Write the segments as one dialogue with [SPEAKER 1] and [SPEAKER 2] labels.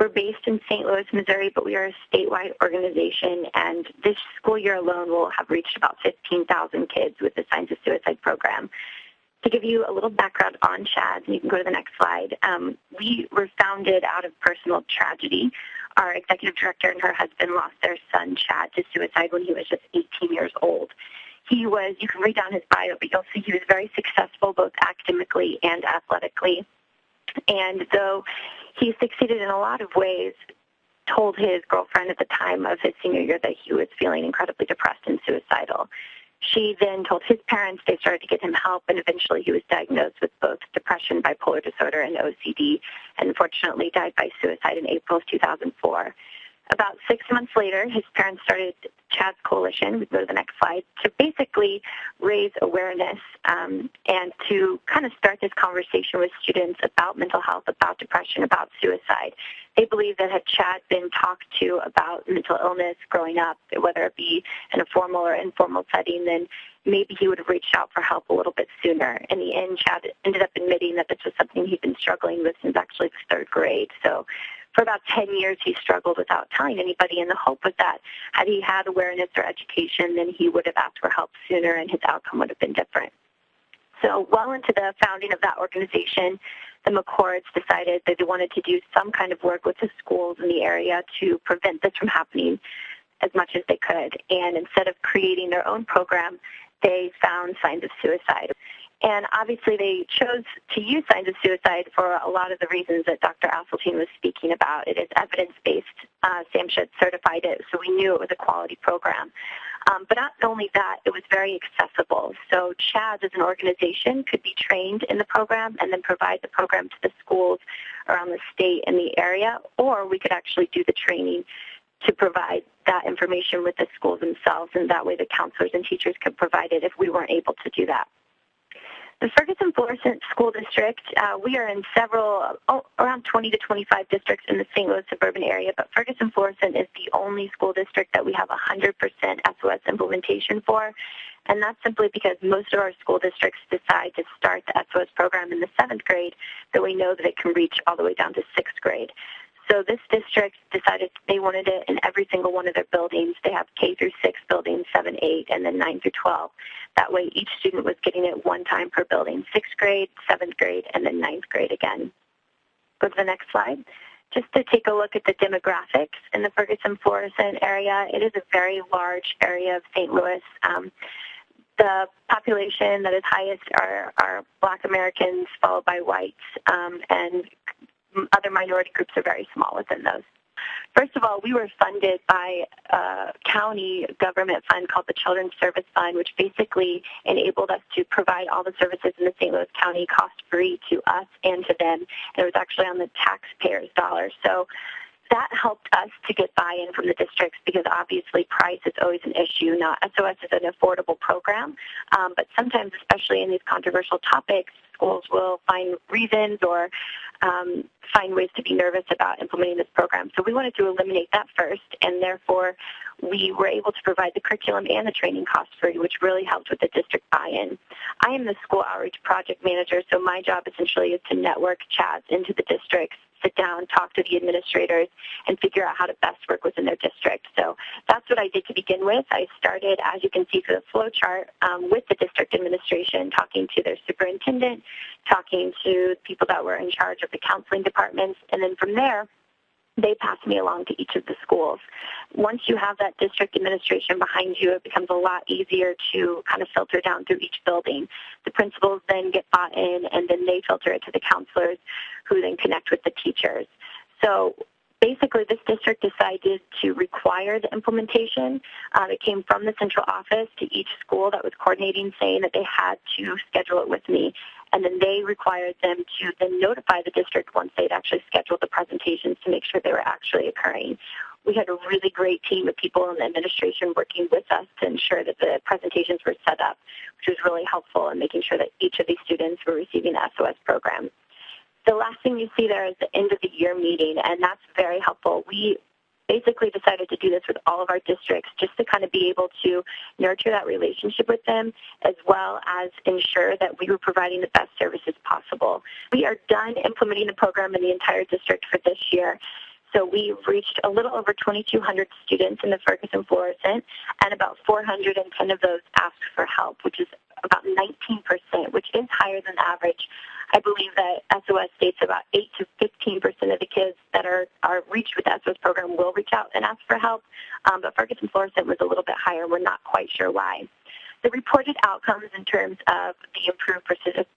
[SPEAKER 1] We're based in St. Louis, Missouri, but we are a statewide organization, and this school year alone will have reached about 15,000 kids with the Signs of Suicide program. To give you a little background on CHADS, and you can go to the next slide, we were founded out of personal tragedy. Our executive director and her husband lost their son, Chad, to suicide when he was just 18 years old. He was, you can read down his bio, but you'll see he was very successful both academically and athletically. And though he succeeded in a lot of ways, told his girlfriend at the time of his senior year that he was feeling incredibly depressed and suicidal. She then told his parents. They started to get him help, and eventually he was diagnosed with both depression, bipolar disorder, and OCD, and unfortunately died by suicide in April of 2004. About 6 months later, his parents started CHADS Coalition, we go to the next slide, to basically raise awareness and to kind of start this conversation with students about mental health, about depression, about suicide. They believe that had Chad been talked to about mental illness growing up, whether it be in a formal or informal setting, then maybe he would have reached out for help a little bit sooner. In the end, Chad ended up admitting that this was something he'd been struggling with since actually the third grade. So for about 10 years, he struggled without telling anybody, and the hope was that had he had awareness or education, then he would have asked for help sooner and his outcome would have been different. So well into the founding of that organization, the McCords decided that they wanted to do some kind of work with the schools in the area to prevent this from happening as much as they could. And instead of creating their own program, they found Signs of Suicide. And obviously they chose to use Signs of Suicide for a lot of the reasons that Dr. Asseltine was speaking about. It is evidence-based. SAMHSA certified it, so we knew it was a quality program. But not only that, it was very accessible. So CHADS as an organization could be trained in the program and then provide the program to the schools around the state and the area, or we could actually do the training to provide that information with the schools themselves, and that way the counselors and teachers could provide it if we weren't able to do that. The Ferguson Florissant School District, we are in several, around 20 to 25 districts in the St. Louis suburban area, but Ferguson Florissant is the only school district that we have 100% SOS implementation for, and that's simply because most of our school districts decide to start the SOS program in the 7th grade, though we know that it can reach all the way down to 6th grade. So this district decided they wanted it in every single one of their buildings. They have K through 6 buildings, 7, 8, and then 9 through 12. That way each student was getting it one time per building, 6th grade, 7th grade, and then 9th grade again. Go to the next slide. Just to take a look at the demographics in the Ferguson Florissant area, it is a very large area of St. Louis. The population that is highest are Black Americans, followed by whites, and other minority groups are very small within those. First of all, we were funded by a county government fund called the Children's Service Fund, which basically enabled us to provide all the services in the St. Louis County cost-free to us and to them. And it was actually on the taxpayers' dollars. So that helped us to get buy-in from the districts because obviously price is always an issue. Not SOS is an affordable program, but sometimes, especially in these controversial topics, schools will find reasons or find ways to be nervous about implementing this program. So we wanted to eliminate that first, and therefore we were able to provide the curriculum and the training cost-free, which really helped with the district buy-in. I am the school outreach project manager, so my job essentially is to network CHADS into the districts, sit down, talk to the administrators, and figure out how to best work within their district. So that's what I did to begin with. I started, as you can see through the flow chart, with the district administration, talking to their superintendent, talking to people that were in charge of the counseling departments, and then from there, they passed me along to each of the schools. Once you have that district administration behind you, it becomes a lot easier to kind of filter down through each building. The principals then get bought in, and then they filter it to the counselors who then connect with the teachers. So basically, this district decided to require the implementation. It came from the central office to each school that was coordinating, saying that they had to schedule it with me. And then they required them to then notify the district once they'd actually scheduled the presentations to make sure they were actually occurring. We had a really great team of people in the administration working with us to ensure that the presentations were set up, which was really helpful in making sure that each of these students were receiving the SOS program. The last thing you see there is the end of the year meeting, and that's very helpful. We basically decided to do this with all of our districts just to kind of be able to nurture that relationship with them as well as ensure that we were providing the best services possible. We are done implementing the program in the entire district for this year. So we reached a little over 2,200 students in the Ferguson Florissant, and about 410 of those asked for help, which is about 19%, which is higher than average. I believe that SOS states about 8 to 15% of the kids that are reached with the SOS program will reach out and ask for help, but Ferguson Florissant was a little bit higher. We're not quite sure why. The reported outcomes in terms of the improved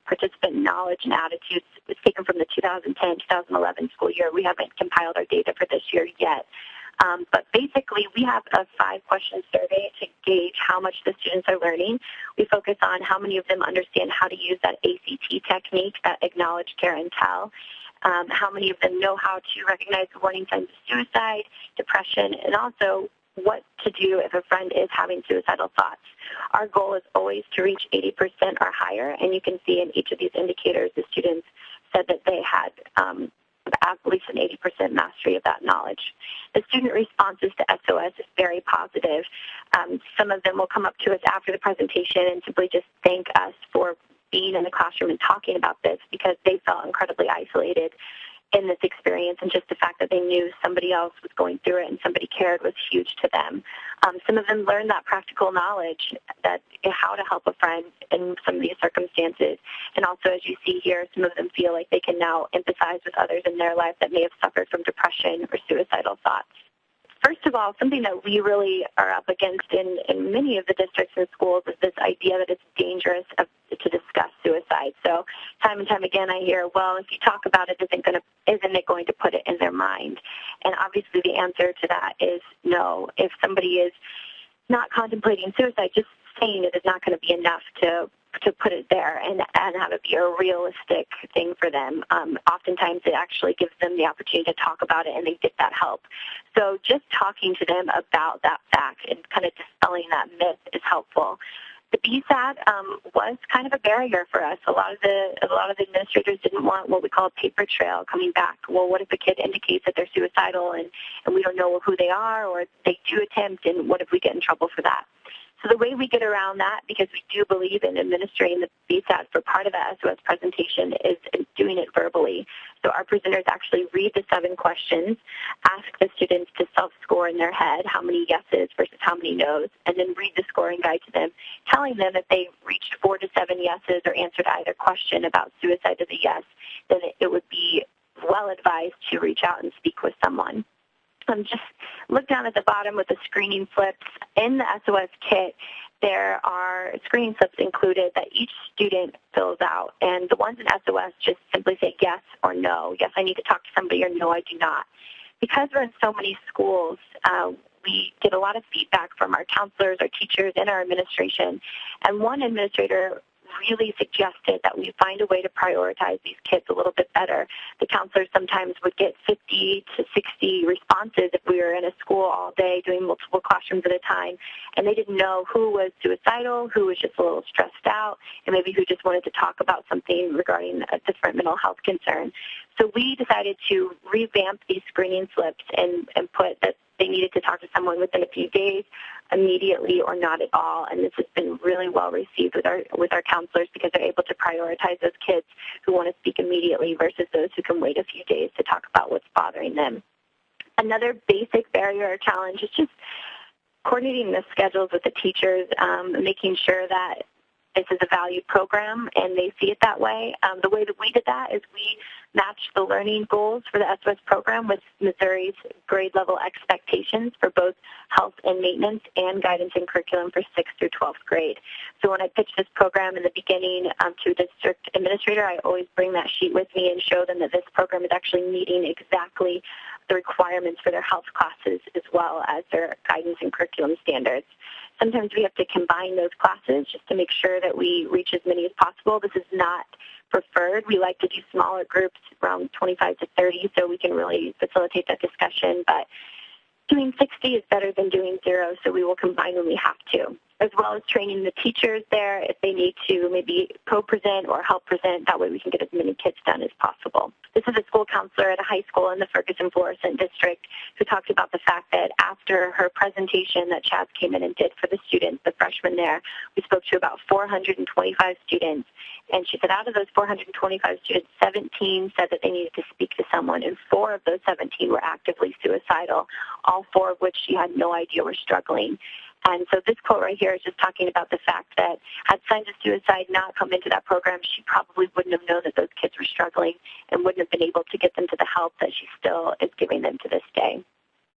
[SPEAKER 1] participant knowledge and attitudes was taken from the 2010-2011 school year. We haven't compiled our data for this year yet. But basically, we have a 5-question survey to gauge how much the students are learning. We focus on how many of them understand how to use that ACT technique, that acknowledge, care, and tell. How many of them know how to recognize the warning signs of suicide, depression, and also what to do if a friend is having suicidal thoughts. Our goal is always to reach 80% or higher, and you can see in each of these indicators the students said that they had at least an 80% mastery of that knowledge. The student responses to SOS is very positive. Some of them will come up to us after the presentation and simply just thank us for being in the classroom and talking about this because they felt incredibly isolated in this experience, and just the fact that they knew somebody else was going through it and somebody cared was huge to them. Some of them learned that practical knowledge, that how to help a friend in some of these circumstances. And also, as you see here, some of them feel like they can now empathize with others in their life that may have suffered from depression or suicidal thoughts. First of all, something that we really are up against in many of the districts and schools is this idea that it's dangerous to discuss suicide. So time and time again I hear, well, if you talk about it, isn't it going to put it in their mind? And obviously the answer to that is no. If somebody is not contemplating suicide, just saying it is not going to be enough to put it there and have it be a realistic thing for them. Oftentimes it actually gives them the opportunity to talk about it and they get that help. So just talking to them about that fact and kind of dispelling that myth is helpful. The BSAT was kind of a barrier for us. A lot of the administrators didn't want what we call a paper trail coming back. Well, what if a kid indicates that they're suicidal and we don't know who they are, or they do attempt, and what if we get in trouble for that? So the way we get around that, because we do believe in administering the BSAT for part of the SOS presentation, is doing it verbally. So our presenters actually read the 7 questions, ask the students to self-score in their head how many yeses versus how many no's, and then read the scoring guide to them, telling them if they reached 4 to 7 yeses or answered either question about suicide as a yes, then it would be well advised to reach out and speak with someone. Just look down at the bottom with the screening slips. In the SOS kit, there are screening slips included that each student fills out. And the ones in SOS just simply say yes or no. Yes, I need to talk to somebody, or no, I do not. Because we're in so many schools, we get a lot of feedback from our counselors, our teachers, and our administration. And one administrator really suggested that we find a way to prioritize these kids a little bit better. The counselors sometimes would get 50 to 60 responses if we were in a school all day doing multiple classrooms at a time, and they didn't know who was suicidal, who was just a little stressed out, and maybe who just wanted to talk about something regarding a different mental health concern. So we decided to revamp these screening slips and put that they needed to talk to someone within a few days, immediately, or not at all. And this has been really well received with our counselors because they're able to prioritize those kids who want to speak immediately versus those who can wait a few days to talk about what's bothering them. Another basic barrier or challenge is just coordinating the schedules with the teachers, making sure that this is a valued program and they see it that way. The way that we did that is we matched the learning goals for the SOS program with Missouri's grade level expectations for both health and maintenance and guidance and curriculum for 6th through 12th grade. So when I pitch this program in the beginning to a district administrator, I always bring that sheet with me and show them that this program is actually meeting exactly the requirements for their health classes as well as their guidance and curriculum standards. Sometimes we have to combine those classes just to make sure that we reach as many as possible. This is not preferred. We like to do smaller groups, around 25 to 30, so we can really facilitate that discussion. But Doing 60 is better than doing 0, so we will combine when we have to, as well as training the teachers there if they need to maybe co-present or help present. That way we can get as many kids done as possible. This is a school counselor at a high school in the Ferguson Florissant district who talked about the fact that after her presentation that Chaz came in and did for the students, the freshmen there, we spoke to about 425 students. And she said out of those 425 students, 17 said that they needed to speak to someone, and 4 of those 17 were actively suicidal, all 4 of which she had no idea were struggling. And so this quote right here is just talking about the fact that had signs of suicide not come into that program, she probably wouldn't have known that those kids were struggling and wouldn't have been able to get them to the help that she still is giving them to this day.